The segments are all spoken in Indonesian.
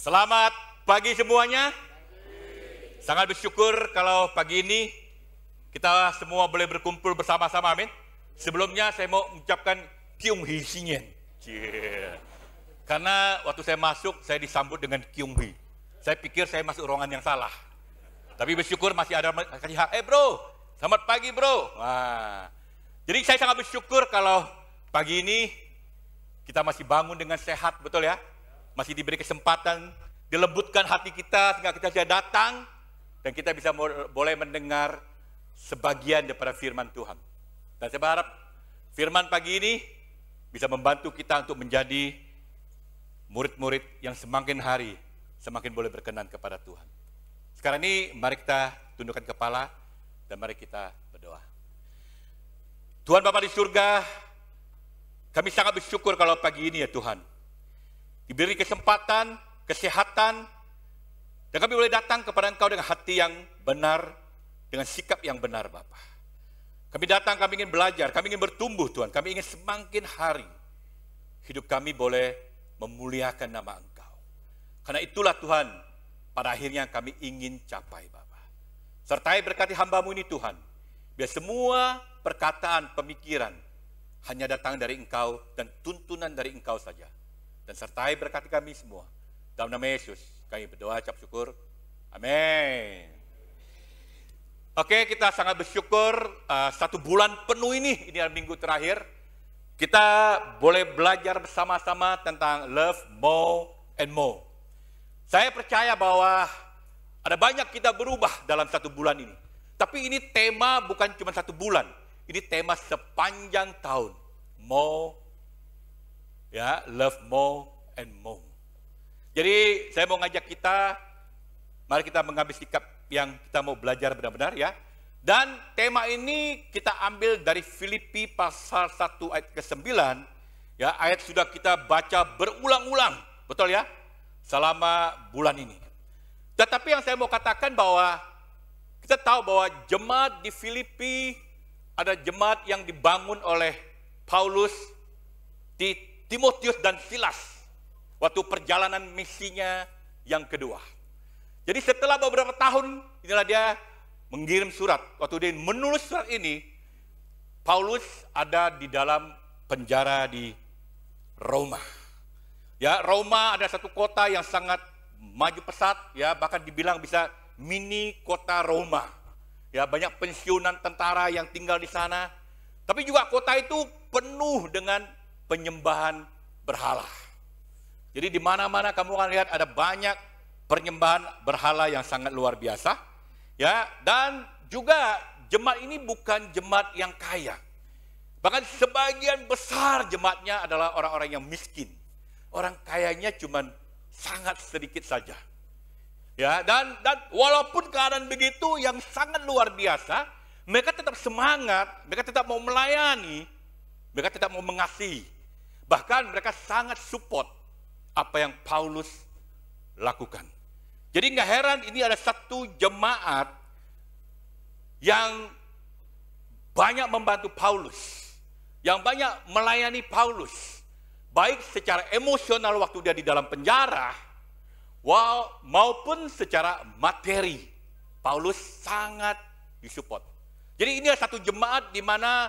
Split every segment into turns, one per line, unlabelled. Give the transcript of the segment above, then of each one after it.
Selamat pagi semuanya. Sangat bersyukur kalau pagi ini kita semua boleh berkumpul bersama-sama, amin. Sebelumnya saya mau mengucapkan Kyung Hee Sinyen. Karena waktu saya masuk, saya disambut dengan Kyung Hee. Saya pikir saya masuk ruangan yang salah. Tapi bersyukur masih ada kasih hak. Bro, selamat pagi bro. Wah. Jadi saya sangat bersyukur kalau pagi ini kita masih bangun dengan sehat, betul ya? Masih diberi kesempatan, dilembutkan hati kita sehingga kita bisa datang dan kita bisa boleh mendengar sebagian daripada firman Tuhan. Dan saya berharap firman pagi ini bisa membantu kita untuk menjadi murid-murid yang semakin hari semakin boleh berkenan kepada Tuhan. Sekarang ini mari kita tundukkan kepala dan mari kita berdoa. Tuhan Bapa di surga, kami sangat bersyukur kalau pagi ini ya Tuhan, diberi kesempatan, kesehatan, dan kami boleh datang kepada Engkau dengan hati yang benar, dengan sikap yang benar Bapa. Kami datang, kami ingin belajar, kami ingin bertumbuh Tuhan, kami ingin semakin hari hidup kami boleh memuliakan nama Engkau. Karena itulah Tuhan, pada akhirnya kami ingin capai Bapa. Sertai berkati hamba-Mu ini Tuhan, biar semua perkataan, pemikiran hanya datang dari Engkau dan tuntunan dari Engkau saja. Dan sertai berkati kami semua. Dalam nama Yesus, kami berdoa, ucap syukur. Amin. Oke, kita sangat bersyukur 1 bulan penuh ini adalah minggu terakhir. Kita boleh belajar bersama-sama tentang love more and more. Saya percaya bahwa ada banyak kita berubah dalam 1 bulan ini. Tapi ini tema bukan cuma 1 bulan. Ini tema sepanjang tahun. More, ya, love more and more. Jadi saya mau ngajak kita, mari kita mengambil sikap yang kita mau belajar benar-benar ya. Dan tema ini kita ambil dari Filipi pasal 1 ayat ke-9. Ya, ayat sudah kita baca berulang-ulang, betul ya? Selama bulan ini. Tetapi yang saya mau katakan bahwa kita tahu bahwa jemaat di Filipi ada jemaat yang dibangun oleh Paulus, Timotius dan Silas waktu perjalanan misinya yang kedua. Jadi setelah beberapa tahun, inilah dia mengirim surat. Waktu dia menulis surat ini, Paulus ada di dalam penjara di Roma. Ya, Roma ada satu kota yang sangat maju pesat, ya, bahkan dibilang bisa mini kota Roma. Ya, banyak pensiunan tentara yang tinggal di sana. Tapi juga kota itu penuh dengan penyembahan berhala. Jadi di mana-mana kamu akan lihat ada banyak penyembahan berhala yang sangat luar biasa. Ya, dan juga jemaat ini bukan jemaat yang kaya. Bahkan sebagian besar jemaatnya adalah orang-orang yang miskin. Orang kayanya cuma sangat sedikit saja. Ya, dan walaupun keadaan begitu yang sangat luar biasa, mereka tetap semangat, mereka tetap mau melayani, mereka tetap mau mengasihi. Bahkan mereka sangat support apa yang Paulus lakukan. Jadi nggak heran ini ada satu jemaat yang banyak membantu Paulus, yang banyak melayani Paulus, baik secara emosional waktu dia di dalam penjara, maupun secara materi. Paulus sangat disupport. Jadi ini adalah satu jemaat di mana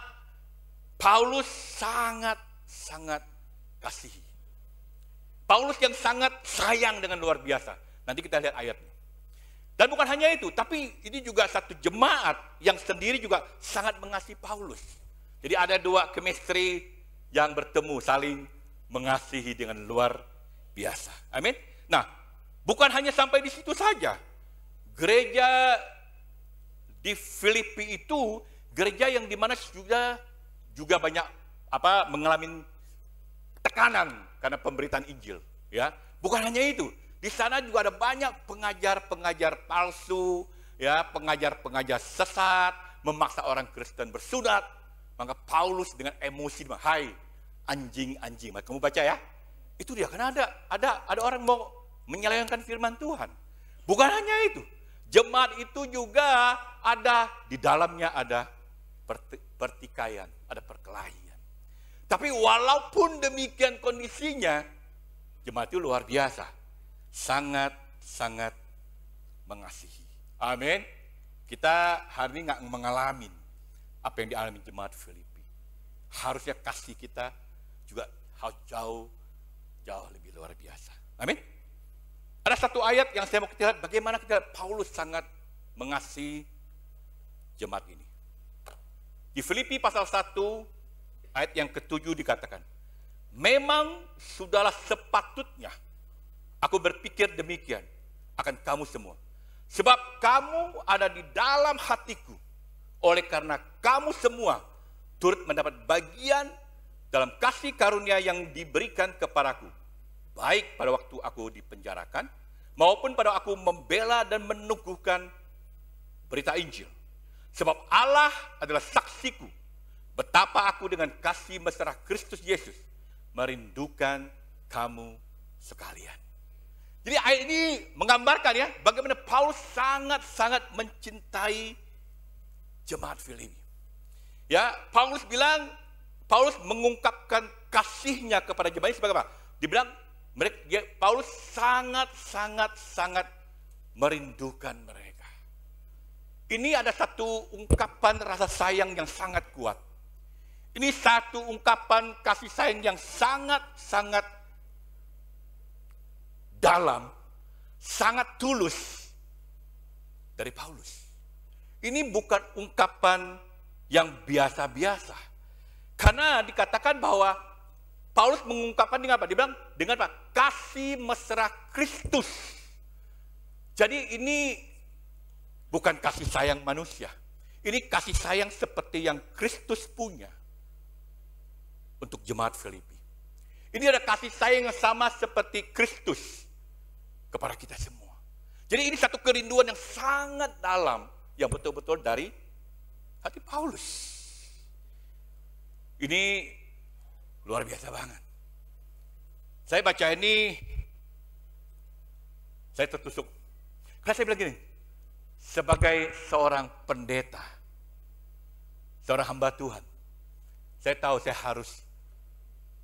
Paulus sangat kasihi. Paulus yang sangat sayang dengan luar biasa. Nanti kita lihat ayatnya. Dan bukan hanya itu, tapi ini juga satu jemaat yang sendiri juga sangat mengasihi Paulus. Jadi ada dua chemistry yang bertemu, saling mengasihi dengan luar biasa. Amin. Nah, bukan hanya sampai di situ saja. Gereja di Filipi itu gereja yang dimana juga banyak mengalami tekanan karena pemberitaan Injil, ya. Bukan hanya itu, di sana juga ada banyak pengajar-pengajar palsu, ya, pengajar-pengajar sesat, memaksa orang Kristen bersunat. Maka Paulus dengan emosi, hai anjing-anjing, kamu baca ya, itu dia karena ada orang mau menyelewengkan firman Tuhan. Bukan hanya itu, jemaat itu juga ada di dalamnya ada pertikaian, ada perkelahian. Tapi walaupun demikian kondisinya, jemaat itu luar biasa. sangat-sangat mengasihi. Amin. Kita hari ini nggak mengalami apa yang dialami jemaat Filipi. Harusnya kasih kita juga jauh lebih luar biasa. Amin. Ada satu ayat yang saya mau kita lihat bagaimana kita Paulus sangat mengasihi jemaat ini. Di Filipi pasal 1 ayat yang ke-7 dikatakan, memang sudahlah sepatutnya aku berpikir demikian akan kamu semua. Sebab kamu ada di dalam hatiku. Oleh karena kamu semua turut mendapat bagian dalam kasih karunia yang diberikan kepadaku. Baik pada waktu aku dipenjarakan, maupun pada aku membela dan meneguhkan berita Injil. Sebab Allah adalah saksiku, betapa aku dengan kasih mesra Kristus Yesus merindukan kamu sekalian. Jadi ayat ini menggambarkan ya, bagaimana Paulus sangat-sangat mencintai jemaat Filipi. Ya, Paulus mengungkapkan kasihnya kepada jemaat ini sebagai apa? Dibilang Paulus sangat merindukan mereka. Ini ada satu ungkapan rasa sayang yang sangat kuat. Ini satu ungkapan kasih sayang yang sangat dalam, sangat tulus dari Paulus. Ini bukan ungkapan yang biasa-biasa. Karena dikatakan bahwa Paulus mengungkapkan dengan apa? Dibilang dengan apa? Kasih mesra Kristus. Jadi ini bukan kasih sayang manusia. Ini kasih sayang seperti yang Kristus punya untuk jemaat Filipi. Ini ada kasih sayang yang sama seperti Kristus kepada kita semua. Jadi ini satu kerinduan yang sangat dalam, yang betul-betul dari hati Paulus. Ini luar biasa banget. Saya baca ini, saya tertusuk. Karena saya bilang gini, sebagai seorang pendeta, seorang hamba Tuhan, saya tahu saya harus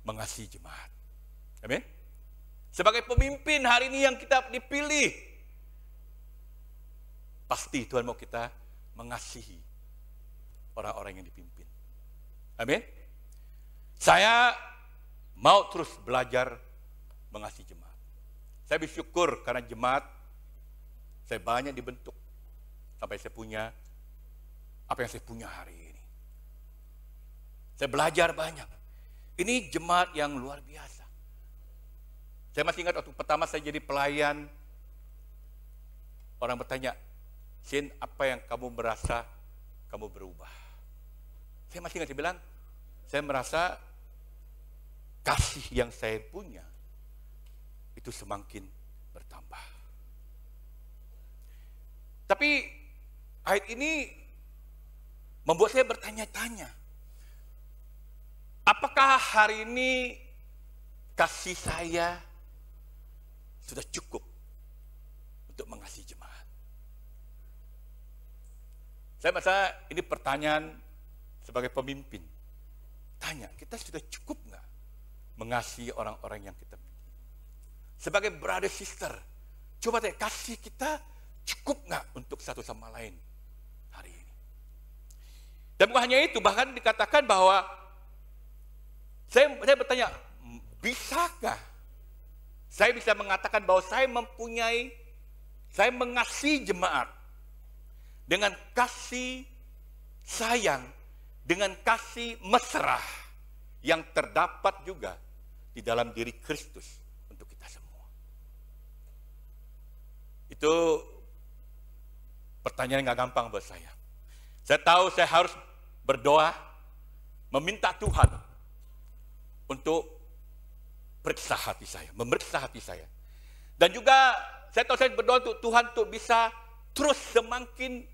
mengasihi jemaat. Amin. Sebagai pemimpin hari ini yang kita dipilih, pasti Tuhan mau kita mengasihi orang-orang yang dipimpin. Amin. Saya mau terus belajar mengasihi jemaat. Saya bersyukur karena jemaat saya banyak dibentuk sampai saya punya apa yang saya punya hari ini. Saya belajar banyak. Ini jemaat yang luar biasa. Saya masih ingat waktu pertama saya jadi pelayan, orang bertanya, Sin, apa yang kamu merasa kamu berubah? Saya masih ingat, saya bilang, saya merasa kasih yang saya punya itu semakin bertambah. Tapi ayat ini membuat saya bertanya-tanya, apakah hari ini kasih saya sudah cukup untuk mengasihi jemaat? Saya merasa ini pertanyaan sebagai pemimpin. Tanya, kita sudah cukup nggak mengasihi orang-orang yang kita pilih? Sebagai brother sister, coba tanya, kasih kita cukup nggak untuk satu sama lain hari ini? Dan bukan hanya itu, bahkan dikatakan bahwa saya bertanya, bisakah saya bisa mengatakan bahwa saya mengasihi jemaat dengan kasih sayang, dengan kasih mesra yang terdapat juga di dalam diri Kristus untuk kita semua? Itu pertanyaan yang gak gampang buat saya. Saya tahu saya harus berdoa, meminta Tuhan untuk periksa hati saya, memeriksa hati saya. Dan juga saya tahu saya berdoa untuk Tuhan untuk bisa terus semakin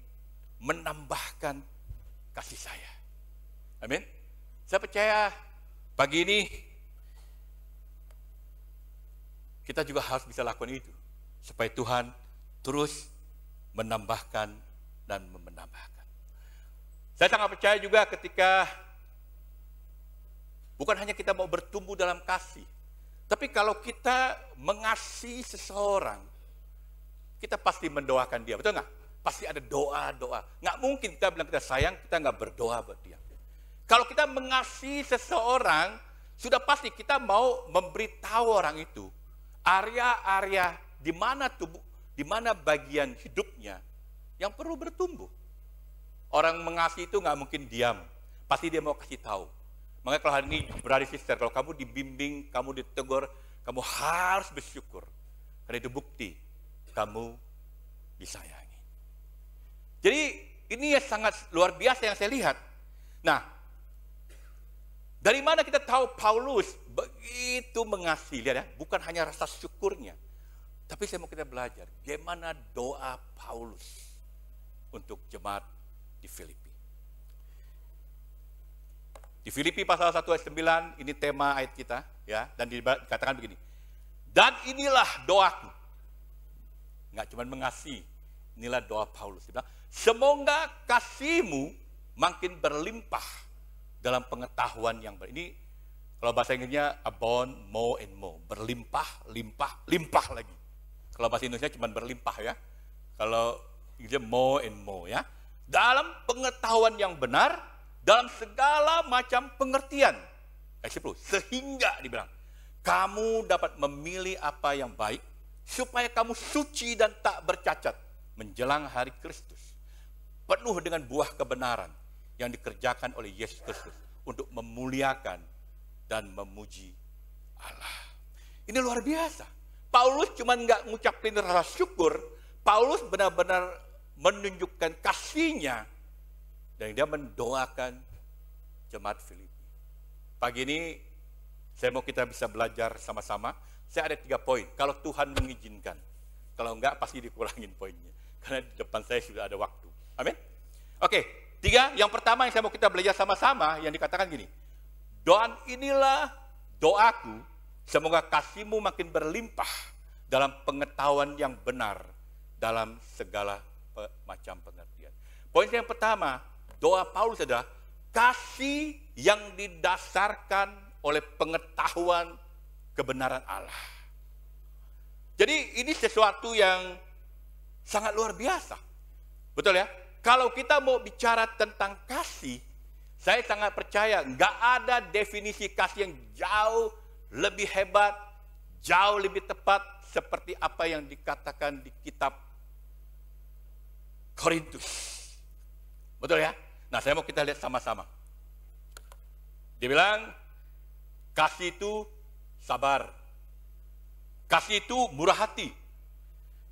menambahkan kasih saya. Amin. Saya percaya pagi ini kita juga harus bisa lakukan itu, supaya Tuhan terus menambahkan dan menambahkan. Saya sangat percaya juga ketika bukan hanya kita mau bertumbuh dalam kasih, Tapi kalau kita mengasihi seseorang, kita pasti mendoakan dia, betul nggak? Pasti ada doa-doa. Nggak mungkin kita bilang kita sayang, kita nggak berdoa buat dia. Kalau kita mengasihi seseorang, sudah pasti kita mau memberitahu orang itu area-area di mana tubuh, di mana bagian hidupnya yang perlu bertumbuh. Orang mengasihi itu nggak mungkin diam, pasti dia mau kasih tahu. Makanya kalau hari ini, brother sister, kalau kamu dibimbing, kamu ditegur, kamu harus bersyukur. Karena itu bukti kamu disayangi. Jadi ini yang sangat luar biasa yang saya lihat. Nah, dari mana kita tahu Paulus begitu mengasihi? Lihat ya, bukan hanya rasa syukurnya. Tapi saya mau kita belajar bagaimana doa Paulus untuk jemaat di Filipi. Di Filipi pasal 1 ayat 9, ini tema ayat kita, ya, dan dikatakan begini. Dan inilah doaku. Enggak cuma mengasihi, inilah doa Paulus. Dia bilang, semoga kasihmu makin berlimpah dalam pengetahuan yang ini kalau bahasa Inggrisnya abound, more and more, berlimpah, limpah, limpah lagi. Kalau bahasa Indonesia cuma berlimpah ya. Kalau Inggrisnya more and more ya. Dalam pengetahuan yang benar, dalam segala macam pengertian. Ayat 10, sehingga dibilang, kamu dapat memilih apa yang baik, supaya kamu suci dan tak bercacat menjelang hari Kristus. Penuh dengan buah kebenaran yang dikerjakan oleh Yesus Kristus untuk memuliakan dan memuji Allah. Ini luar biasa. Paulus cuma nggak ngucapin rasa syukur, Paulus benar-benar menunjukkan kasihnya dan dia mendoakan jemaat Filipi. Pagi ini saya mau kita bisa belajar sama-sama. Saya ada 3 poin. Kalau Tuhan mengizinkan, kalau enggak pasti dikurangin poinnya. Karena di depan saya sudah ada waktu. Amin. Oke, 3. Yang pertama yang saya mau kita belajar sama-sama yang dikatakan gini. Dan inilah doaku, semoga kasihmu makin berlimpah dalam pengetahuan yang benar dalam segala macam pengertian. Poin yang pertama, doa Paulus adalah kasih yang didasarkan oleh pengetahuan kebenaran Allah. Jadi ini sesuatu yang sangat luar biasa. Betul ya? Kalau kita mau bicara tentang kasih, saya sangat percaya nggak ada definisi kasih yang jauh lebih hebat, jauh lebih tepat seperti apa yang dikatakan di kitab Korintus. Betul ya? Nah, saya mau kita lihat sama-sama. Dia bilang, kasih itu sabar. Kasih itu murah hati.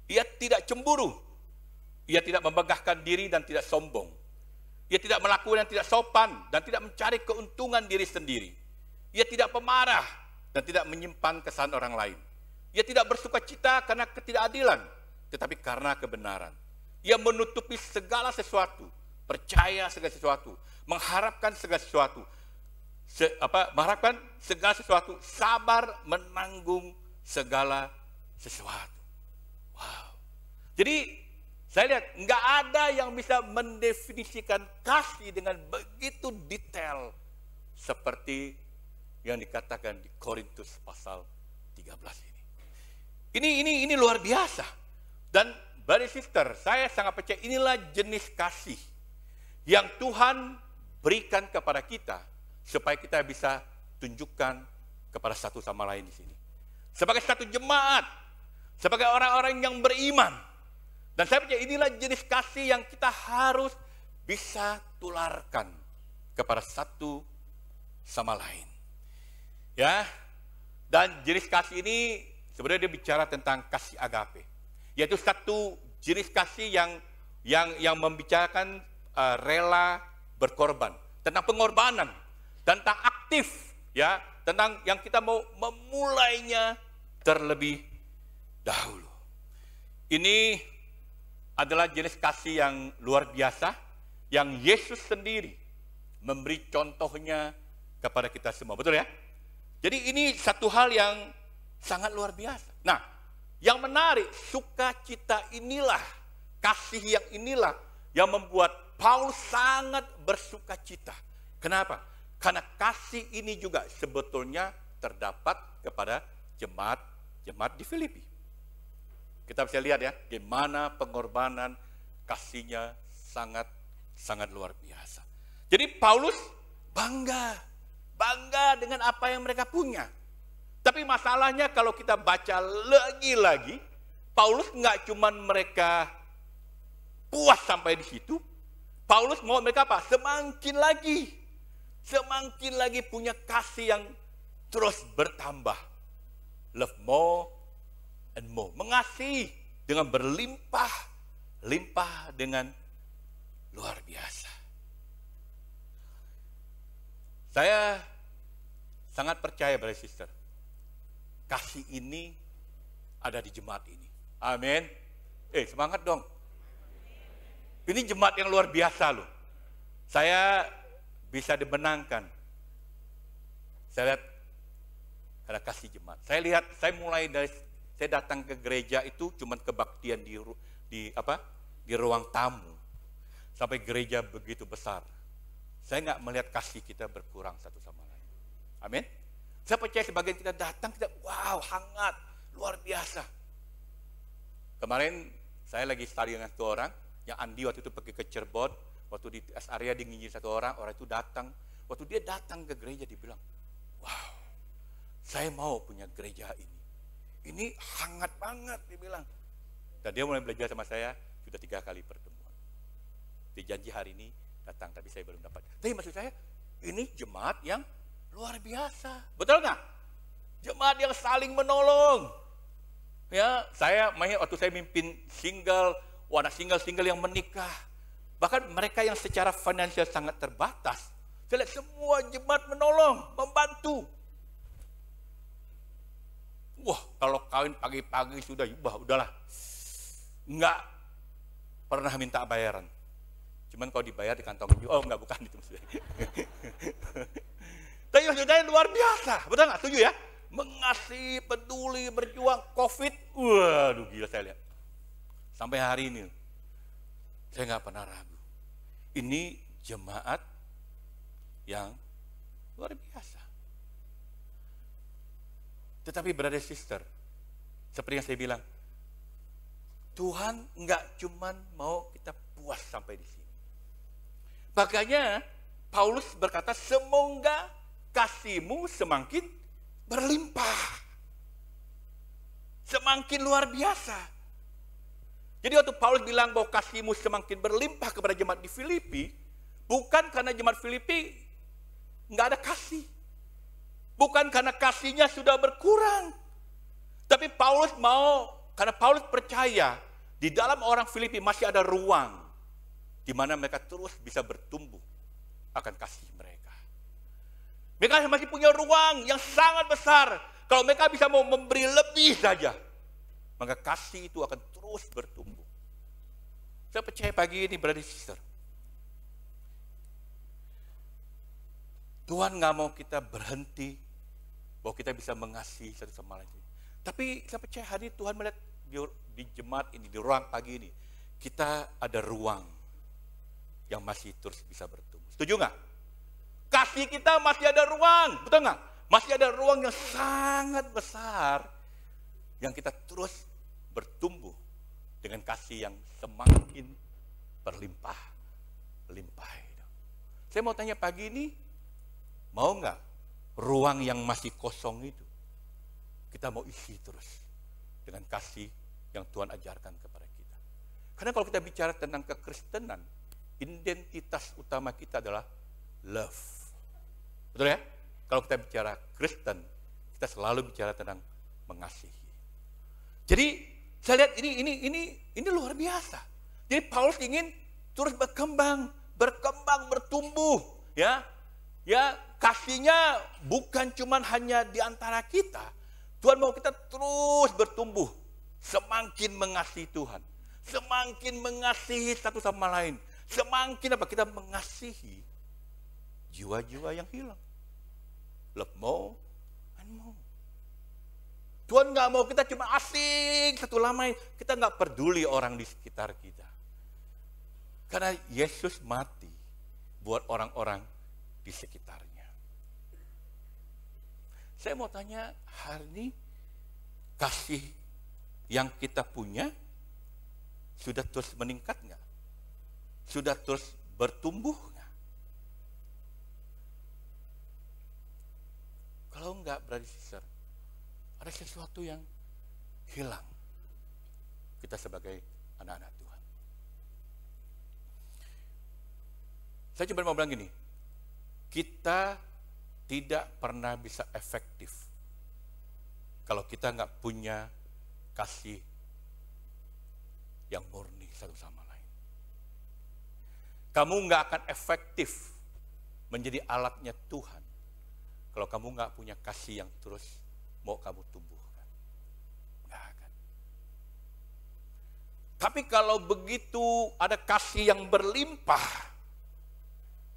Ia tidak cemburu. Ia tidak membanggakan diri dan tidak sombong. Ia tidak melakukan yang tidak sopan dan tidak mencari keuntungan diri sendiri. Ia tidak pemarah dan tidak menyimpan kesan orang lain. Ia tidak bersuka cita karena ketidakadilan, tetapi karena kebenaran. Ia menutupi segala sesuatu, percaya segala sesuatu, mengharapkan segala sesuatu, mengharapkan segala sesuatu, sabar menanggung segala sesuatu. Wow. Jadi saya lihat nggak ada yang bisa mendefinisikan kasih dengan begitu detail seperti yang dikatakan di Korintus pasal 13 ini. Ini luar biasa. Dan brother sister, saya sangat percaya inilah jenis kasih yang Tuhan berikan kepada kita supaya kita bisa tunjukkan kepada satu sama lain di sini. Sebagai satu jemaat, sebagai orang-orang yang beriman. Dan saya percaya inilah jenis kasih yang kita harus bisa tularkan kepada satu sama lain. Ya. Dan jenis kasih ini sebenarnya dia bicara tentang kasih agape. Yaitu satu jenis kasih yang membicarakan rela berkorban, tentang pengorbanan, tentang aktif, ya, tentang yang kita mau memulainya terlebih dahulu. Ini adalah jenis kasih yang luar biasa, yang Yesus sendiri memberi contohnya kepada kita semua, betul ya? Jadi ini satu hal yang sangat luar biasa. Nah, yang menarik, sukacita inilah, kasih yang inilah yang membuat Paulus sangat bersukacita. Kenapa? Karena kasih ini juga sebetulnya terdapat kepada jemaat di Filipi. Kita bisa lihat ya, gimana pengorbanan kasihnya sangat luar biasa. Jadi Paulus bangga dengan apa yang mereka punya. Tapi masalahnya kalau kita baca lagi, Paulus nggak cuman mereka puas sampai di situ. Paulus mau mereka apa? Semakin lagi punya kasih yang terus bertambah. Love more and more. Mengasihi dengan berlimpah dengan luar biasa. Saya sangat percaya, brother sister, kasih ini ada di jemaat ini. Amin. Semangat dong. Ini jemaat yang luar biasa loh. Saya bisa dimenangkan. Saya lihat ada kasih jemaat. Saya mulai dari saya datang ke gereja itu cuma kebaktian di ruang tamu. Sampai gereja begitu besar. Saya nggak melihat kasih kita berkurang satu sama lain. Amin. Saya percaya sebagian kita datang, kita wow, hangat, luar biasa. Kemarin saya lagi study dengan satu orang, yang Andi waktu itu pergi ke Cirebon, waktu di rest area dia nginjil satu orang itu datang. Waktu dia datang ke gereja, dia bilang, wow, saya mau punya gereja ini. Ini hangat banget, dia bilang. Dan dia mulai belajar sama saya, sudah 3 kali pertemuan. Dia janji hari ini datang, tapi saya belum dapat. Tapi maksud saya, ini jemaat yang luar biasa. Betul nggak? Jemaat yang saling menolong. Ya, waktu saya mimpin anak single yang menikah. Bahkan mereka yang secara finansial sangat terbatas. Saya lihat semua jemaat menolong, membantu. Wah, kalau kawin pagi-pagi udahlah. Enggak pernah minta bayaran. Cuman kalau dibayar di kantong enggak, bukan itu maksudnya. Tapi maksudnya luar biasa, betul nggak? Setuju ya? Mengasihi, peduli, berjuang, COVID, waduh gila saya lihat. Sampai hari ini, saya nggak pernah ragu. Ini jemaat yang luar biasa. Tetapi brother sister, seperti yang saya bilang, Tuhan nggak cuman mau kita puas sampai di sini. Makanya Paulus berkata, semoga kasihmu semakin berlimpah. Semakin luar biasa. Jadi waktu Paulus bilang bahwa kasihmu semakin berlimpah kepada jemaat di Filipi, bukan karena jemaat Filipi nggak ada kasih. Bukan karena kasihnya sudah berkurang. Tapi karena Paulus percaya di dalam orang Filipi masih ada ruang di mana mereka terus bisa bertumbuh akan kasih mereka. Mereka masih punya ruang yang sangat besar. Kalau mereka bisa mau memberi lebih saja, maka kasih itu akan terus bertumbuh. Saya percaya pagi ini, brother sister, Tuhan nggak mau kita berhenti, bahwa kita bisa mengasihi satu sama lain. Tapi saya percaya hari ini Tuhan melihat di jemaat ini, di ruang pagi ini, kita ada ruang yang masih terus bisa bertumbuh. Setuju nggak? Kasih kita masih ada ruang, betul nggak? Masih ada ruang yang sangat besar yang kita terus bertumbuh dengan kasih yang semakin berlimpah. Saya mau tanya pagi ini, mau nggak ruang yang masih kosong itu kita mau isi terus dengan kasih yang Tuhan ajarkan kepada kita? Karena kalau kita bicara tentang kekristenan, identitas utama kita adalah love. Betul ya? Kalau kita bicara Kristen, kita selalu bicara tentang mengasihi. Jadi saya lihat ini luar biasa. Jadi Paulus ingin terus berkembang, bertumbuh, ya. Ya, kasihnya bukan cuma hanya di antara kita. Tuhan mau kita terus bertumbuh, semakin mengasihi Tuhan, semakin mengasihi satu sama lain. Semakin kita mengasihi jiwa-jiwa yang hilang. Love more and more. Tuhan nggak mau kita cuma asing satu sama lain. Kita nggak peduli orang di sekitar kita. Karena Yesus mati buat orang-orang di sekitarnya. Saya mau tanya hari ini, kasih yang kita punya sudah terus meningkat nggak? Sudah terus bertumbuh nggak? Kalau enggak, berarti sister, ada sesuatu yang hilang kita sebagai anak-anak Tuhan. Saya cuma mau bilang gini, kita tidak pernah bisa efektif kalau kita nggak punya kasih yang murni satu sama lain. Kamu nggak akan efektif menjadi alatnya Tuhan kalau kamu nggak punya kasih yang terus mau kamu tumbuhkan. Nggak akan. Tapi kalau begitu ada kasih yang berlimpah,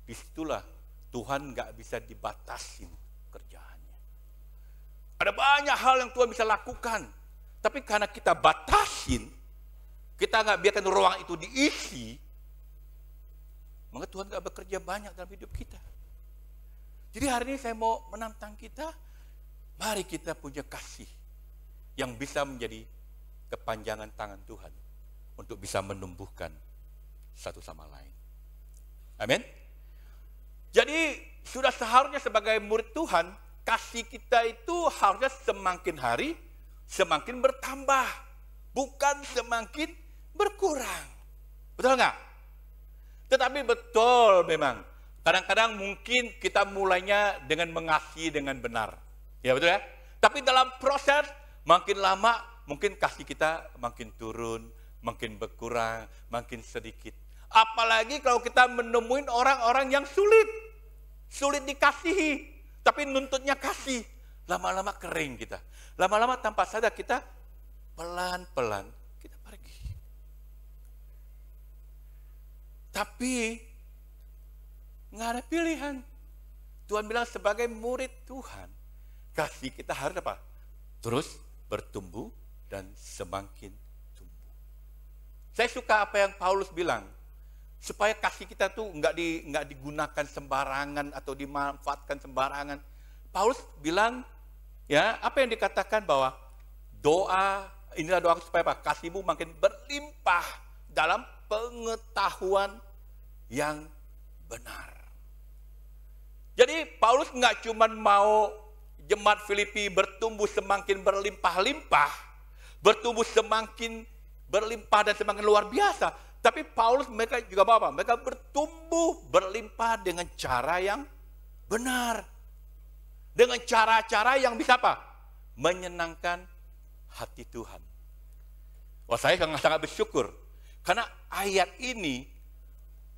disitulah Tuhan nggak bisa dibatasin kerjaannya. Ada banyak hal yang Tuhan bisa lakukan, tapi karena kita batasin, kita nggak biarkan ruang itu diisi, maka Tuhan nggak bekerja banyak dalam hidup kita. Jadi hari ini saya mau menantang kita, mari kita punya kasih yang bisa menjadi kepanjangan tangan Tuhan untuk bisa menumbuhkan satu sama lain. Amin. Jadi sudah seharusnya sebagai murid Tuhan, kasih kita itu harusnya semakin hari semakin bertambah, bukan semakin berkurang. Betul nggak? Tetapi betul memang, kadang-kadang mungkin kita mulainya dengan mengasihi dengan benar. Ya betul ya? Tapi dalam proses makin lama mungkin kasih kita makin turun, makin berkurang, makin sedikit. Apalagi kalau kita menemuin orang-orang yang sulit dikasihi, tapi nuntutnya kasih. Lama-lama kering kita. Lama-lama tanpa sadar kita pelan-pelan kita pergi. Tapi nggak ada pilihan. Tuhan bilang sebagai murid Tuhan, kasih kita harus apa? Terus bertumbuh dan semakin tumbuh. Saya suka apa yang Paulus bilang, supaya kasih kita tuh nggak digunakan sembarangan atau dimanfaatkan sembarangan. Paulus bilang, ya apa yang dikatakan bahwa inilah doa supaya apa? Kasihmu makin berlimpah dalam pengetahuan yang benar. Jadi Paulus nggak cuma mau jemaat Filipi bertumbuh semakin berlimpah-limpah, bertumbuh semakin berlimpah dan semakin luar biasa. Tapi Paulus mereka juga apa? Mereka bertumbuh berlimpah dengan cara yang benar. Dengan cara-cara yang bisa apa? Menyenangkan hati Tuhan. Wah, saya sangat bersyukur. Karena ayat ini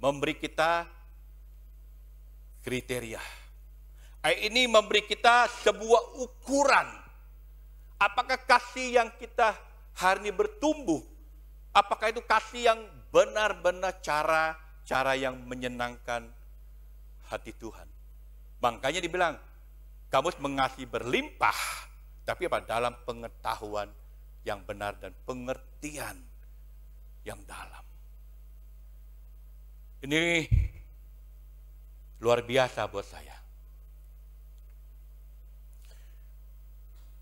memberi kita kriteria. Ayat ini memberi kita sebuah ukuran. Apakah kasih yang kita hari ini bertumbuh, apakah itu kasih yang benar-benar cara yang menyenangkan hati Tuhan. Makanya dibilang, kamu mengasihi berlimpah, tapi apa? Dalam pengetahuan yang benar dan pengertian yang dalam. Ini luar biasa buat saya.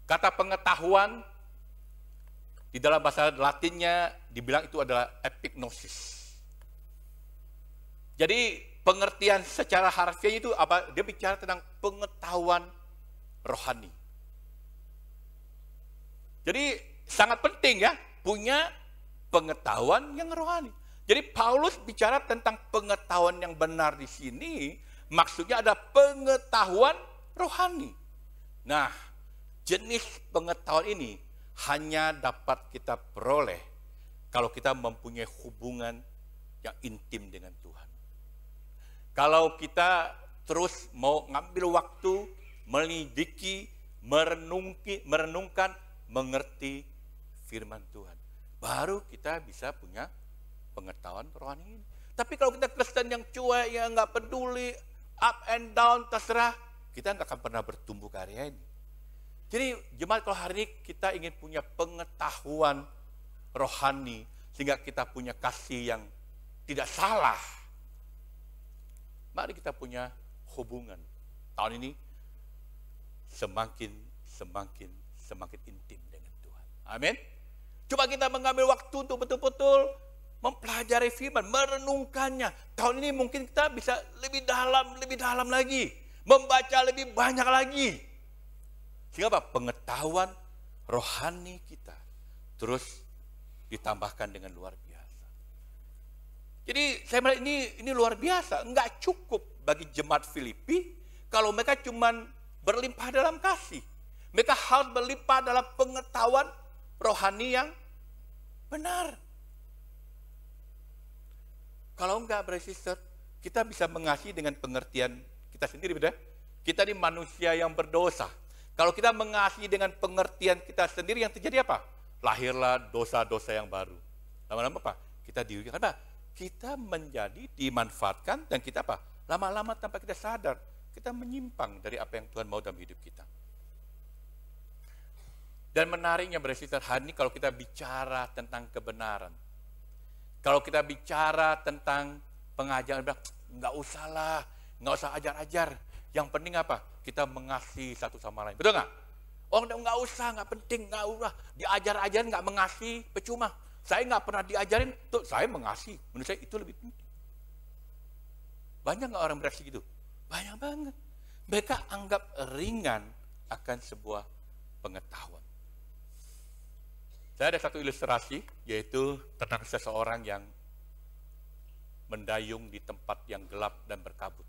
Kata pengetahuan di dalam bahasa Latinnya dibilang itu adalah epignosis. Jadi pengertian secara harfiah itu apa? Dia bicara tentang pengetahuan rohani. Jadi sangat penting ya punya pengetahuan yang rohani. Jadi Paulus bicara tentang pengetahuan yang benar di sini, maksudnya ada pengetahuan rohani. Nah, jenis pengetahuan ini hanya dapat kita peroleh kalau kita mempunyai hubungan yang intim dengan Tuhan. Kalau kita terus mau ngambil waktu, melidiki, merenungkan, mengerti firman Tuhan, baru kita bisa punya pengetahuan rohani ini. Tapi kalau kita Kristen yang cuek, yang nggak peduli, up and down, terserah, kita nggak akan pernah bertumbuh ke area ini. Jadi jemaat, kalau hari ini kita ingin punya pengetahuan rohani, sehingga kita punya kasih yang tidak salah, mari kita punya hubungan tahun ini semakin intim dengan Tuhan. Amin. Coba kita mengambil waktu untuk betul-betul mempelajari firman, merenungkannya. Tahun ini mungkin kita bisa lebih dalam lagi. Membaca lebih banyak lagi. Sehingga apa? Pengetahuan rohani kita terus ditambahkan dengan luar biasa. Jadi saya melihat ini luar biasa. Enggak cukup bagi jemaat Filipi kalau mereka cuma berlimpah dalam kasih. Mereka harus berlimpah dalam pengetahuan rohani yang benar. Kalau enggak, brother sister, kita bisa mengasihi dengan pengertian kita sendiri, betul? Kita ini manusia yang berdosa. Kalau kita mengasihi dengan pengertian kita sendiri, yang terjadi apa? Lahirlah dosa-dosa yang baru. Lama-lama apa? Kita diujikan apa? Kita menjadi dimanfaatkan dan kita apa? Lama-lama tanpa kita sadar, kita menyimpang dari apa yang Tuhan mau dalam hidup kita. Dan menariknya brother hari ini kalau kita bicara tentang kebenaran. Kalau kita bicara tentang pengajaran, nggak usah ajar-ajar. Yang penting apa? Kita mengasihi satu sama lain. Betul nggak? Oh nggak usah, nggak penting, nggak usah. Diajar-ajarin nggak mengasihi, percuma. Saya nggak pernah diajarin, tuh saya mengasihi. Menurut saya itu lebih penting. Banyak nggak orang bereaksi gitu? Banyak banget. Mereka anggap ringan akan sebuah pengetahuan. Saya ada satu ilustrasi, yaitu tentang seseorang yang mendayung di tempat yang gelap dan berkabut.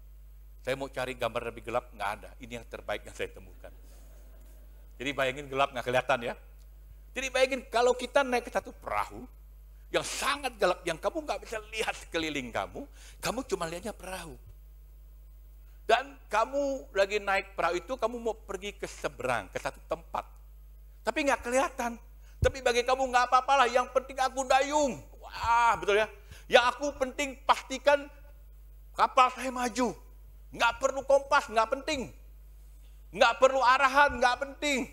Saya mau cari gambar lebih gelap, nggak ada. Ini yang terbaik yang saya temukan. Jadi bayangin gelap nggak kelihatan ya. Jadi bayangin kalau kita naik ke satu perahu yang sangat gelap, yang kamu nggak bisa lihat sekeliling kamu cuma lihatnya perahu. Dan kamu lagi naik perahu itu, kamu mau pergi ke seberang, ke satu tempat. Tapi nggak kelihatan. Tapi bagi kamu nggak apa-apalah, yang penting aku dayung. Wah, betul ya. Yang aku penting pastikan kapal saya maju. Nggak perlu kompas, nggak penting. Nggak perlu arahan, nggak penting.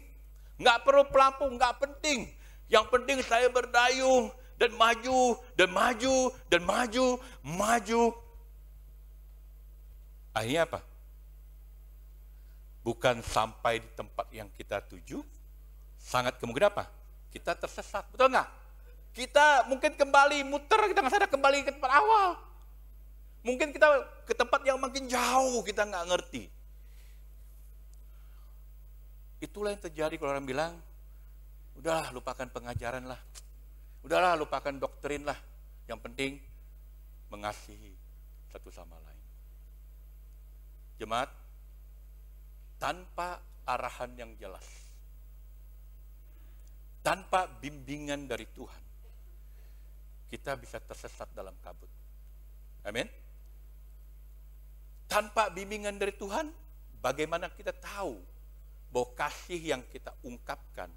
Nggak perlu pelampung, nggak penting. Yang penting saya berdayung dan maju, dan maju, dan maju. Akhirnya apa? Bukan sampai di tempat yang kita tuju, sangat kemungkinan apa? Kita tersesat, betul nggak? Kita mungkin kembali muter, kita nggak sadar kembali ke tempat awal. Mungkin kita ke tempat yang makin jauh, kita nggak ngerti. Itulah yang terjadi kalau orang bilang, udahlah lupakan pengajaran lah. Udahlah lupakan doktrin lah. Yang penting mengasihi satu sama lain. Jemaat, tanpa arahan yang jelas, tanpa bimbingan dari Tuhan, kita bisa tersesat dalam kabut. Amin. Tanpa bimbingan dari Tuhan, bagaimana kita tahu bahwa kasih yang kita ungkapkan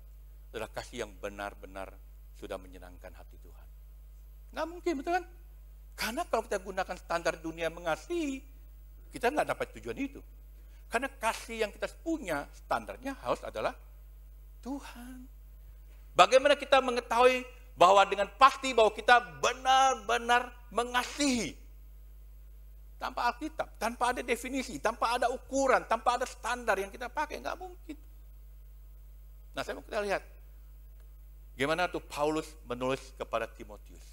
adalah kasih yang benar-benar sudah menyenangkan hati Tuhan? Nggak mungkin, betul kan? Karena kalau kita gunakan standar dunia mengasihi, kita nggak dapat tujuan itu. Karena kasih yang kita punya, standarnya harus adalah Tuhan. Bagaimana kita mengetahui bahwa dengan pasti bahwa kita benar-benar mengasihi? Tanpa Alkitab, tanpa ada definisi, tanpa ada ukuran, tanpa ada standar yang kita pakai, nggak mungkin. Nah, saya mau kita lihat gimana tuh Paulus menulis kepada Timotius.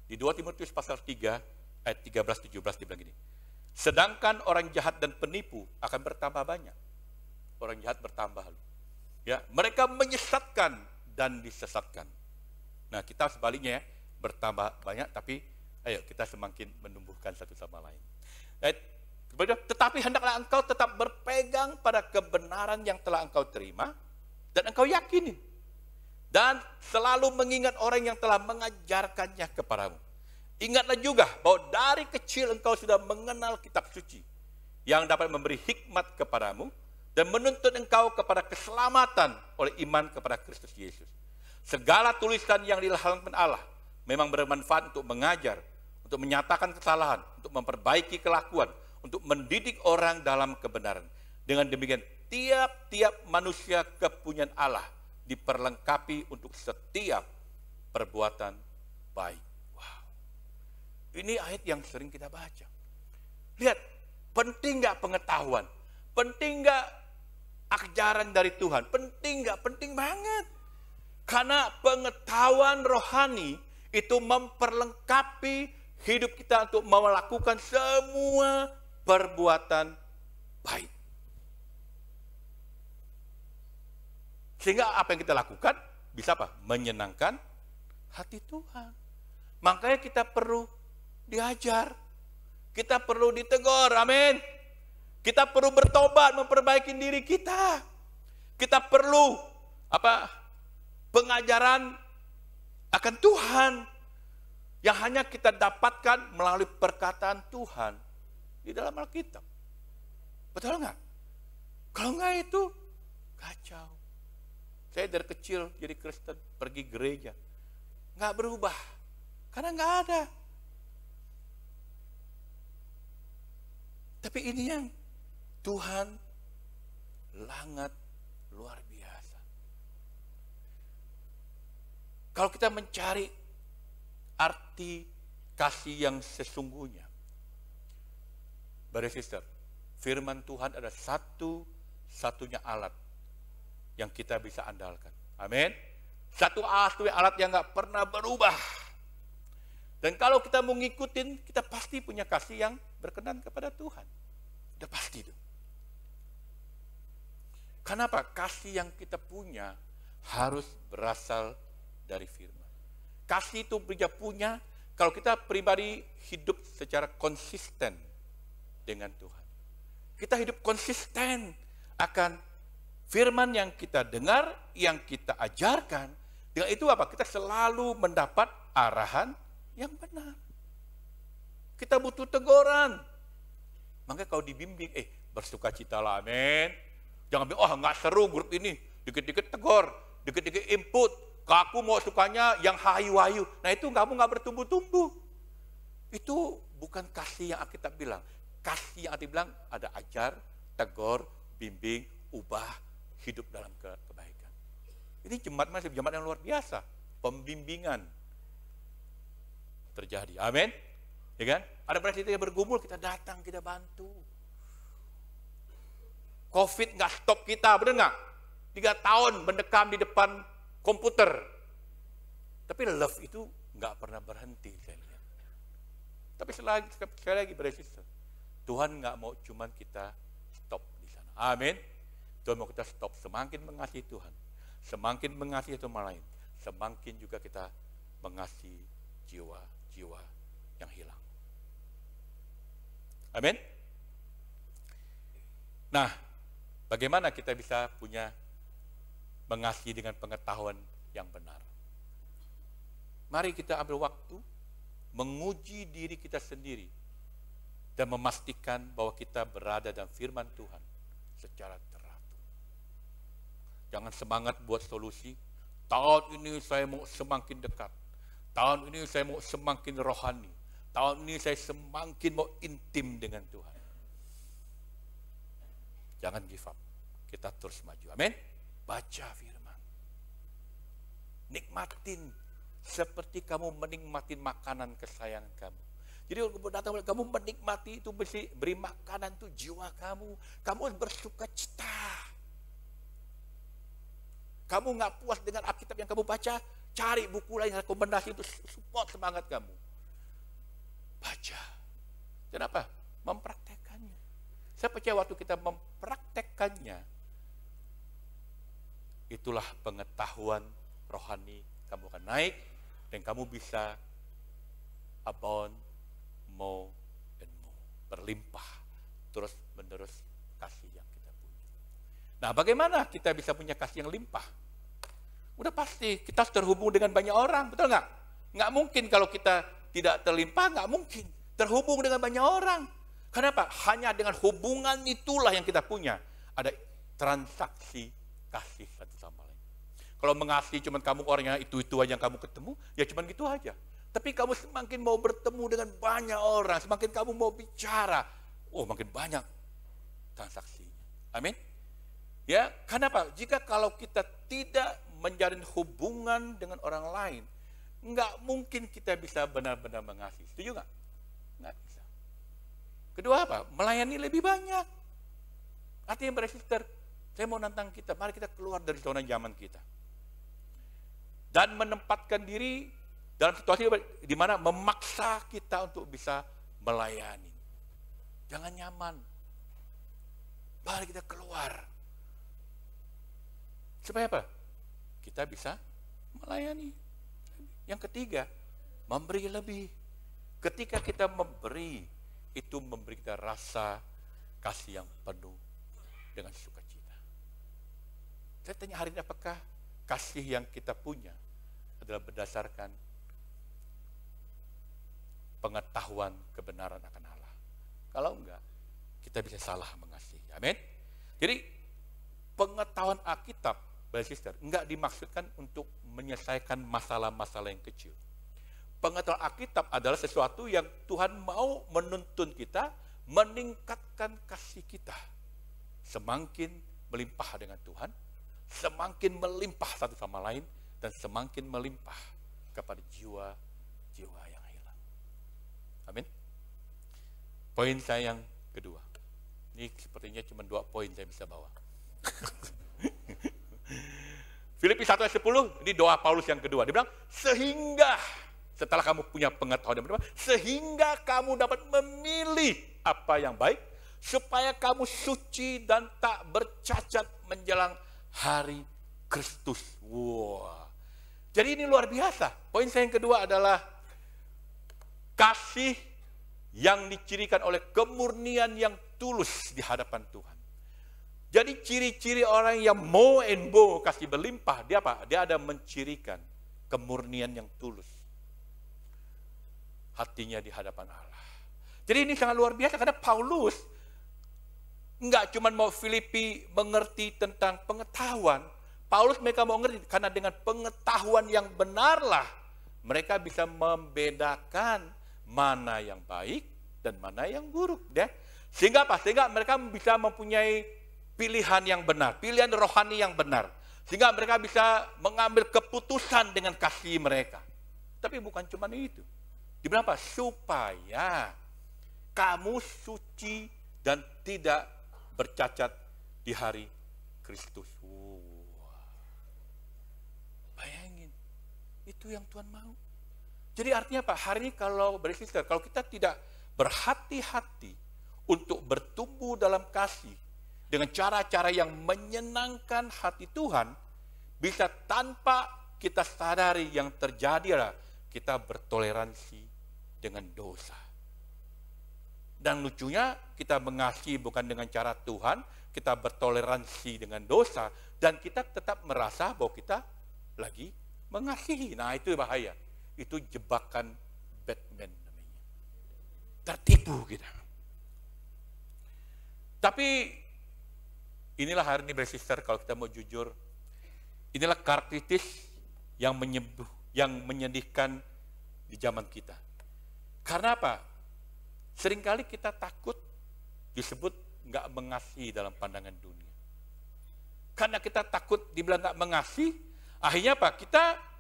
Di 2 Timotius pasal 3 ayat 13-17 dibilang gini. Sedangkan orang jahat dan penipu akan bertambah banyak. Orang jahat bertambah. Ya, mereka menyesatkan dan disesatkan. Nah, kita sebaliknya ya, bertambah banyak tapi ayo kita semakin menumbuhkan satu sama lain. Tetapi hendaklah engkau tetap berpegang pada kebenaran yang telah engkau terima dan engkau yakini. Dan selalu mengingat orang yang telah mengajarkannya kepadamu. Ingatlah juga bahwa dari kecil engkau sudah mengenal kitab suci yang dapat memberi hikmat kepadamu dan menuntun engkau kepada keselamatan oleh iman kepada Kristus Yesus. Segala tulisan yang dilahirkan Allah memang bermanfaat untuk mengajar, untuk menyatakan kesalahan, untuk memperbaiki kelakuan, untuk mendidik orang dalam kebenaran. Dengan demikian, tiap-tiap manusia kepunyaan Allah diperlengkapi untuk setiap perbuatan baik. Wow. Ini ayat yang sering kita baca. Lihat, penting nggak pengetahuan? Penting nggak ajaran dari Tuhan? Penting nggak? Penting banget. Karena pengetahuan rohani itu memperlengkapi hidup kita untuk melakukan semua perbuatan baik. Sehingga apa yang kita lakukan bisa apa? Menyenangkan hati Tuhan. Makanya kita perlu diajar. Kita perlu ditegur, amin. Kita perlu bertobat, memperbaiki diri kita. Kita perlu pengajaran akan Tuhan yang hanya kita dapatkan melalui perkataan Tuhan di dalam Alkitab. Betul nggak? Kalau nggak itu kacau. Saya dari kecil jadi Kristen, pergi gereja, nggak berubah karena nggak ada. Tapi ini yang Tuhan sangat luar biasa. Kalau kita mencari arti kasih yang sesungguhnya, Brother Sister, firman Tuhan ada satu-satunya alat yang kita bisa andalkan. Amin. Satu alat yang gak pernah berubah. Dan kalau kita mau ngikutin, kita pasti punya kasih yang berkenan kepada Tuhan. Udah pasti itu. Kenapa? Kasih yang kita punya harus berasal dari firman. Kasih itu bisa punya kalau kita pribadi hidup secara konsisten dengan Tuhan. Kita hidup konsisten akan firman yang kita dengar, yang kita ajarkan. Dengan itu apa? Kita selalu mendapat arahan yang benar. Kita butuh teguran. Makanya kalau dibimbing, bersukacitalah, amin. Jangan bilang, nggak seru grup ini. Dikit-dikit tegur, dikit-dikit input. Aku mau sukanya yang hayu-hayu. Nah itu kamu nggak bertumbuh-tumbuh. Itu bukan kasih yang kita bilang. Kasih yang bilang ada ajar, tegur, bimbing, ubah, hidup dalam kebaikan. Ini jemaat masih jemaat yang luar biasa. Pembimbingan terjadi. Amin. Ya kan? Ada presiden yang bergumul, kita datang, kita bantu. Covid nggak stop kita, benar nggak? 3 tahun mendekam di depan komputer. Tapi love itu nggak pernah berhenti, saya lihat. Tapi sekali lagi, presiden, Tuhan nggak mau cuman kita stop di sana. Amin. Tuhan mau kita stop. Semakin mengasihi Tuhan, semakin mengasihi teman lain, semakin juga kita mengasihi jiwa-jiwa yang hilang. Amin. Nah, bagaimana kita bisa punya mengasihi dengan pengetahuan yang benar? Mari kita ambil waktu menguji diri kita sendiri dan memastikan bahwa kita berada dalam firman Tuhan secara teratur. Jangan semangat buat solusi. Tahun ini saya mau semakin dekat. Tahun ini saya mau semakin rohani. Tahun ini saya semakin mau intim dengan Tuhan. Jangan give up. Kita terus maju. Amin. Baca firman. Nikmatin seperti kamu menikmati makanan kesayangan kamu. Jadi kalau datang kamu menikmati itu, beri makanan itu jiwa kamu. Kamu bersuka cita. Kamu nggak puas dengan Alkitab yang kamu baca, cari buku lain rekomendasi itu support semangat kamu. Baca. Kenapa? Mempraktekannya. Saya percaya waktu kita mempraktekannya, itulah pengetahuan rohani kamu akan naik dan kamu bisa abound more and more, berlimpah terus menerus kasih yang kita punya. Nah, bagaimana kita bisa punya kasih yang limpah? Udah pasti kita harus terhubung dengan banyak orang, betul nggak? Nggak mungkin kalau kita tidak terlimpah, nggak mungkin terhubung dengan banyak orang. Kenapa? Hanya dengan hubungan itulah yang kita punya. Ada transaksi kasih satu sama lain. Kalau mengasihi cuma kamu orangnya itu aja yang kamu ketemu, ya cuma gitu aja. Tapi kamu semakin mau bertemu dengan banyak orang, semakin kamu mau bicara, makin banyak transaksinya. Amin. Ya, kenapa? Jika kalau kita tidak menjalin hubungan dengan orang lain, nggak mungkin kita bisa benar-benar mengasihi. Setuju nggak? Nggak bisa. Kedua apa? Melayani lebih banyak. Artinya, brother sister, saya mau nantang kita, mari kita keluar dari zona nyaman kita. dan menempatkan diri dalam situasi di mana memaksa kita untuk bisa melayani. Jangan nyaman. Mari kita keluar. Supaya apa? Kita bisa melayani. Yang ketiga, memberi lebih. Ketika kita memberi, itu memberi kita rasa kasih yang penuh dengan sukacita. Saya tanya hari ini, apakah kasih yang kita punya adalah berdasarkan pengetahuan kebenaran akan Allah? Kalau enggak, kita bisa salah mengasihi. Amin. Jadi pengetahuan Alkitab, Brother Sister, enggak dimaksudkan untuk menyelesaikan masalah-masalah yang kecil. Pengetahuan Alkitab adalah sesuatu yang Tuhan mau menuntun kita, meningkatkan kasih kita. Semakin melimpah dengan Tuhan, semakin melimpah satu sama lain, dan semakin melimpah kepada jiwa-jiwa yang hilang. Amin. Poin saya yang kedua. Ini sepertinya cuma 2 poin saya bisa bawa. Filipi 1 ayat 10, ini doa Paulus yang kedua. Dia bilang, sehingga setelah kamu punya pengetahuan yang benar, sehingga kamu dapat memilih apa yang baik, supaya kamu suci dan tak bercacat menjelang hari Kristus. Wah. Jadi ini luar biasa. Poin saya yang kedua adalah kasih yang dicirikan oleh kemurnian yang tulus di hadapan Tuhan. Jadi ciri-ciri orang yang mau kasih berlimpah, dia apa? Dia ada mencirikan kemurnian yang tulus. Hatinya di hadapan Allah. Jadi ini sangat luar biasa karena Paulus enggak cuma mau Filipi mengerti tentang pengetahuan. Paulus mereka mau mengerti karena dengan pengetahuan yang benarlah mereka bisa membedakan mana yang baik dan mana yang buruk. Ya. Sehingga apa? Sehingga mereka bisa mempunyai pilihan yang benar, pilihan rohani yang benar. Sehingga mereka bisa mengambil keputusan dengan kasih mereka. Tapi bukan cuma itu. Dibilang apa? Supaya kamu suci dan tidak bercacat di hari Kristus. Bayangin, itu yang Tuhan mau. Jadi artinya apa? Hari ini kalau bersister, kalau kita tidak berhati-hati untuk bertumbuh dalam kasih dengan cara-cara yang menyenangkan hati Tuhan, bisa tanpa kita sadari yang terjadi adalah kita bertoleransi dengan dosa. Dan lucunya kita mengasihi bukan dengan cara Tuhan, kita bertoleransi dengan dosa, dan kita tetap merasa bahwa kita lagi mengasihi. Nah itu bahaya. Itu jebakan Batman namanya. Tertipu kita. Tapi inilah hari ini bersister, kalau kita mau jujur, inilah karakteristik yang menyedihkan di zaman kita. Karena apa? Seringkali kita takut disebut nggak mengasihi dalam pandangan dunia. Karena kita takut dibilang nggak mengasihi, akhirnya apa? Kita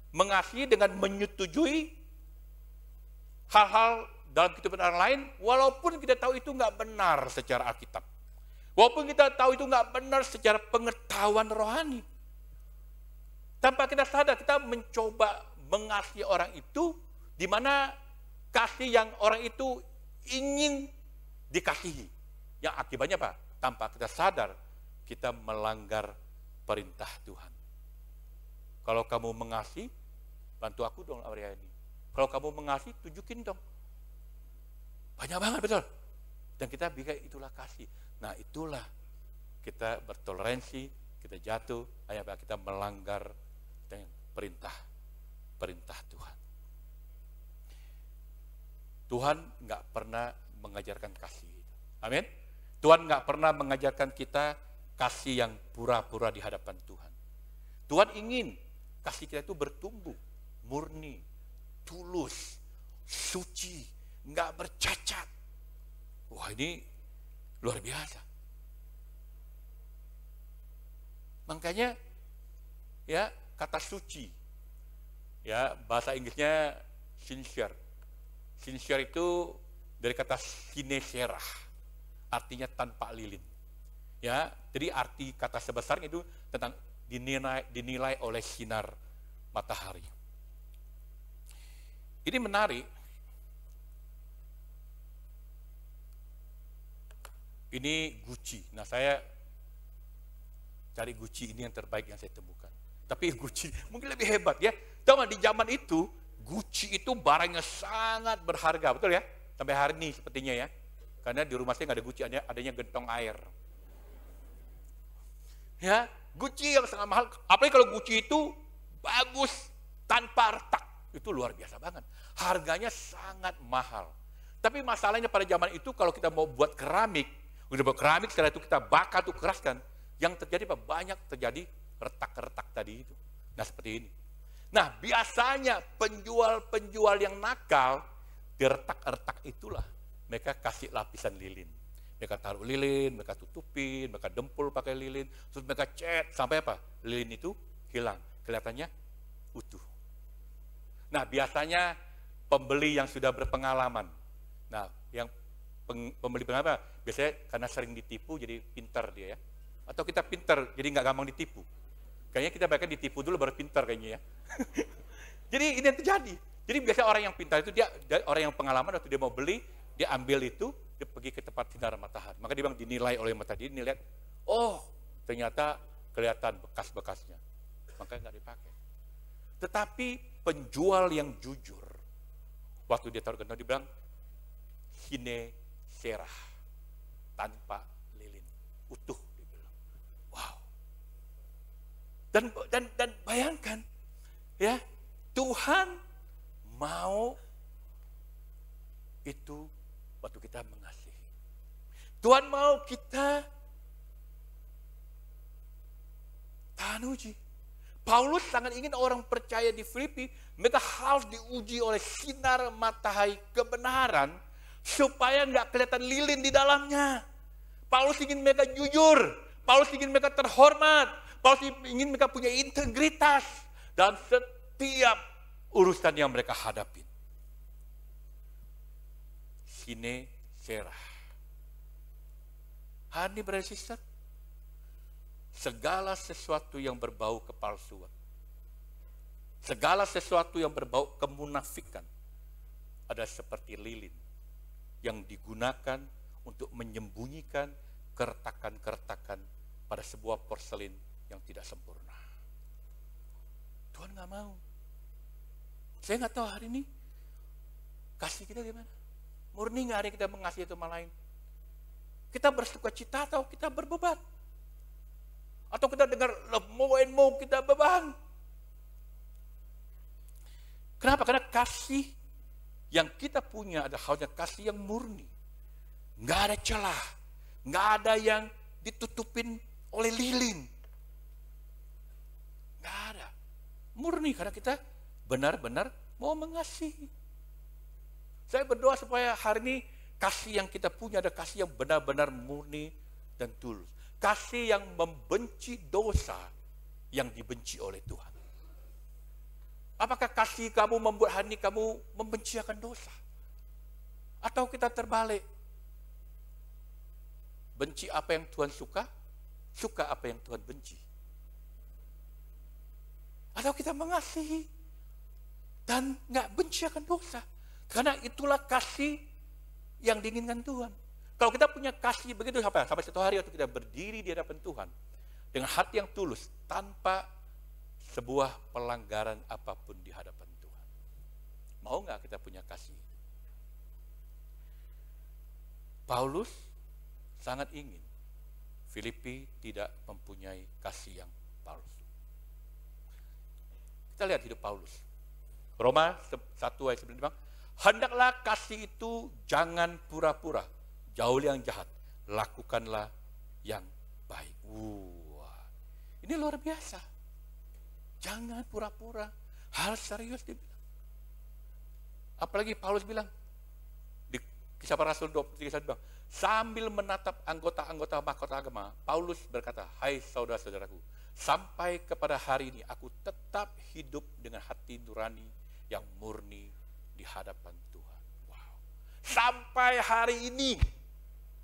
mengasihi dengan menyetujui hal-hal dalam kehidupan orang lain, walaupun kita tahu itu nggak benar secara Alkitab. Walaupun kita tahu itu nggak benar secara pengetahuan rohani. Tanpa kita sadar, kita mencoba mengasihi orang itu, di mana kasih yang orang itu ingin dikasihi. Yang akibatnya apa? Tanpa kita sadar, kita melanggar perintah Tuhan. Kalau kamu mengasihi, bantu aku dong Aryani. Kalau kamu mengasihi, tunjukin dong. Banyak banget, betul. Dan kita bikin itulah kasih. Nah itulah kita bertoleransi, kita jatuh, akhirnya kita melanggar dengan perintah Tuhan. Tuhan nggak pernah mengajarkan kasih. Amin. Tuhan nggak pernah mengajarkan kita kasih yang pura-pura di hadapan Tuhan. Tuhan ingin kasih kita itu bertumbuh, murni, tulus, suci, nggak bercacat. Wah ini luar biasa. Makanya ya kata suci, ya bahasa Inggrisnya sincere. Sincere itu dari kata sineserah, artinya tanpa lilin. Ya, jadi arti kata sebesarnya itu tentang dinilai oleh sinar matahari. Ini menarik. Ini Gucci. Nah, saya cari Gucci ini yang terbaik yang saya temukan. Tapi Gucci mungkin lebih hebat ya. Tahu nggak, di zaman itu Gucci itu barangnya sangat berharga, betul ya? Sampai hari ini sepertinya ya. Karena di rumah saya nggak ada Gucci, adanya gentong air. Ya, Gucci yang sangat mahal. Apalagi kalau Gucci itu bagus tanpa retak, itu luar biasa banget. Harganya sangat mahal. Tapi masalahnya pada zaman itu kalau kita mau buat keramik, udah buat keramik setelah itu kita bakar tuh keraskan, yang terjadi banyak terjadi retak-retak tadi itu. Nah seperti ini. Nah biasanya penjual-penjual yang nakal di retak-retak itulah mereka kasih lapisan lilin. Mereka taruh lilin, mereka tutupin, mereka dempul pakai lilin, terus mereka cat sampai apa? Lilin itu hilang, kelihatannya utuh. Nah biasanya pembeli yang sudah berpengalaman, nah yang pembeli pengalaman biasanya karena sering ditipu jadi pintar dia ya. Atau kita pintar jadi nggak gampang ditipu. Kayaknya kita bahkan ditipu dulu baru pintar kayaknya ya. Jadi ini yang terjadi. Jadi biasa orang yang pintar itu dia orang yang pengalaman waktu dia mau beli, dia ambil itu, dia pergi ke tempat sinar matahari. Maka dia bilang dinilai oleh matahari, dinilai, oh ternyata kelihatan bekas-bekasnya. Maka nggak dipakai. Tetapi penjual yang jujur, waktu dia taruh gentong dia bilang, hine serah, tanpa lilin, utuh. Dia bilang, wow. Dan bayangkan, ya Tuhan mau itu waktu kita mengasihi. Tuhan mau kita tahan uji. Paulus sangat ingin orang percaya di Filipi, mereka harus diuji oleh sinar matahari kebenaran, supaya nggak kelihatan lilin di dalamnya. Paulus ingin mereka jujur, Paulus ingin mereka terhormat, Paulus ingin mereka punya integritas dalam setiap urusan yang mereka hadapi. Sine serah. Hari ini brother sister, segala sesuatu yang berbau kepalsuan, segala sesuatu yang berbau kemunafikan ada seperti lilin yang digunakan untuk menyembunyikan keretakan-keretakan pada sebuah porselin yang tidak sempurna. Tuhan nggak mau. Saya nggak tahu hari ini kasih kita gimana. Murni nggak hari kita mengasihi teman lain? Kita bersuka cita atau kita berbeban? Atau kita dengar mau kita beban? Kenapa? Karena kasih yang kita punya ada halnya kasih yang murni. Nggak ada celah. Nggak ada yang ditutupin oleh lilin. Nggak ada. Murni karena kita benar-benar mau mengasihi. Saya berdoa supaya hari ini kasih yang kita punya ada kasih yang benar-benar murni dan tulus. Kasih yang membenci dosa yang dibenci oleh Tuhan. Apakah kasih kamu membuat hari ini kamu membenci akan dosa? Atau kita terbalik? Benci apa yang Tuhan suka, suka apa yang Tuhan benci. Atau kita mengasihi dan nggak benci akan dosa. Karena itulah kasih yang diinginkan Tuhan. Kalau kita punya kasih begitu sampai satu hari waktu kita berdiri di hadapan Tuhan dengan hati yang tulus tanpa sebuah pelanggaran apapun di hadapan Tuhan. Mau nggak kita punya kasih? Paulus sangat ingin Filipi tidak mempunyai kasih yang palsu. Kita lihat hidup Paulus. Roma 1 ayat 9, hendaklah kasih itu jangan pura-pura, jauh yang jahat, lakukanlah yang baik. Wah, ini luar biasa. Jangan pura-pura, hal serius dibilang. Apalagi Paulus bilang, di Kisah Para Rasul 23 bilang, sambil menatap anggota-anggota mahkota agama, Paulus berkata, hai saudara-saudaraku, sampai kepada hari ini aku tetap hidup dengan hati nurani yang murni di hadapan Tuhan. Wow. Sampai hari ini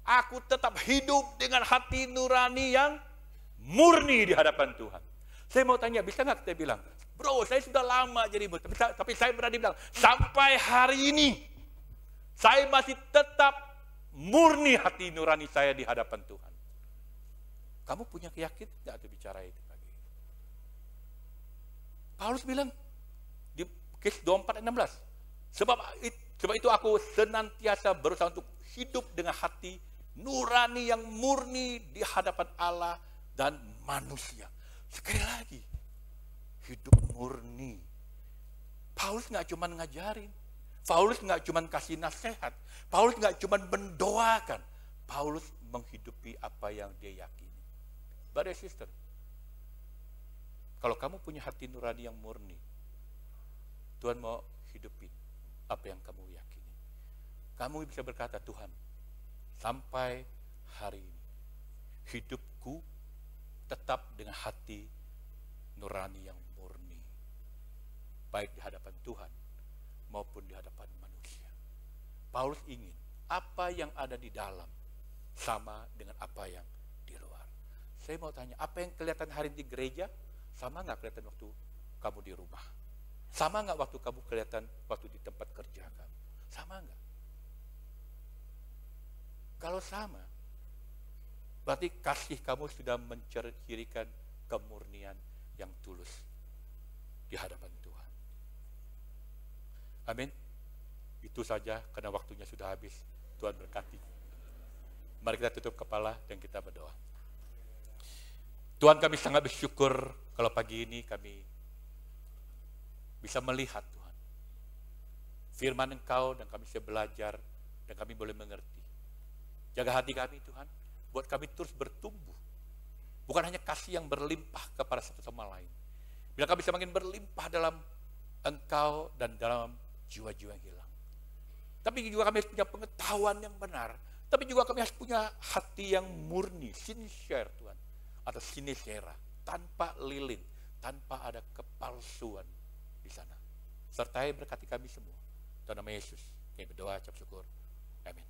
aku tetap hidup dengan hati nurani yang murni di hadapan Tuhan. Saya mau tanya, bisa nggak kita bilang, bro, saya sudah lama jadi murid. Tapi saya berani bilang, sampai hari ini, saya masih tetap murni hati nurani saya di hadapan Tuhan. Kamu punya keyakinan nggak tuh bicara itu pagi? Paulus bilang di Kes 24:16, sebab itu aku senantiasa berusaha untuk hidup dengan hati nurani yang murni di hadapan Allah dan manusia. Sekali lagi, hidup murni. Paulus nggak cuma ngajarin, Paulus nggak cuma kasih nasihat, Paulus nggak cuma mendoakan, Paulus menghidupi apa yang dia yakini. Brother sister, kalau kamu punya hati nurani yang murni, Tuhan mau hidupin apa yang kamu yakini. Kamu bisa berkata, Tuhan, sampai hari ini, hidupku tetap dengan hati nurani yang murni, baik di hadapan Tuhan maupun di hadapan manusia. Paulus ingin apa yang ada di dalam sama dengan apa yang di luar. Saya mau tanya, apa yang kelihatan hari ini di gereja, sama nggak kelihatan waktu kamu di rumah? Sama nggak waktu kamu kelihatan waktu di tempat kerja kamu? Sama nggak? Kalau sama, berarti kasih kamu sudah mencirikan kemurnian yang tulus di hadapan Tuhan. Amin. Itu saja karena waktunya sudah habis. Tuhan berkati. Mari kita tutup kepala dan kita berdoa. Tuhan, kami sangat bersyukur kalau pagi ini kami bisa melihat Tuhan firman Engkau dan kami bisa belajar dan kami boleh mengerti. Jaga hati kami Tuhan, buat kami terus bertumbuh. Bukan hanya kasih yang berlimpah kepada satu sama lain. Bila kami bisa makin berlimpah dalam Engkau dan dalam jiwa-jiwa yang hilang. Tapi juga kami harus punya pengetahuan yang benar. Tapi juga kami harus punya hati yang murni, sincere Tuhan. Atau sincera, tanpa lilin, tanpa ada kepalsuan di sana. Sertai berkati kami semua. Dalam nama Yesus, kami berdoa, ucap syukur. Amin.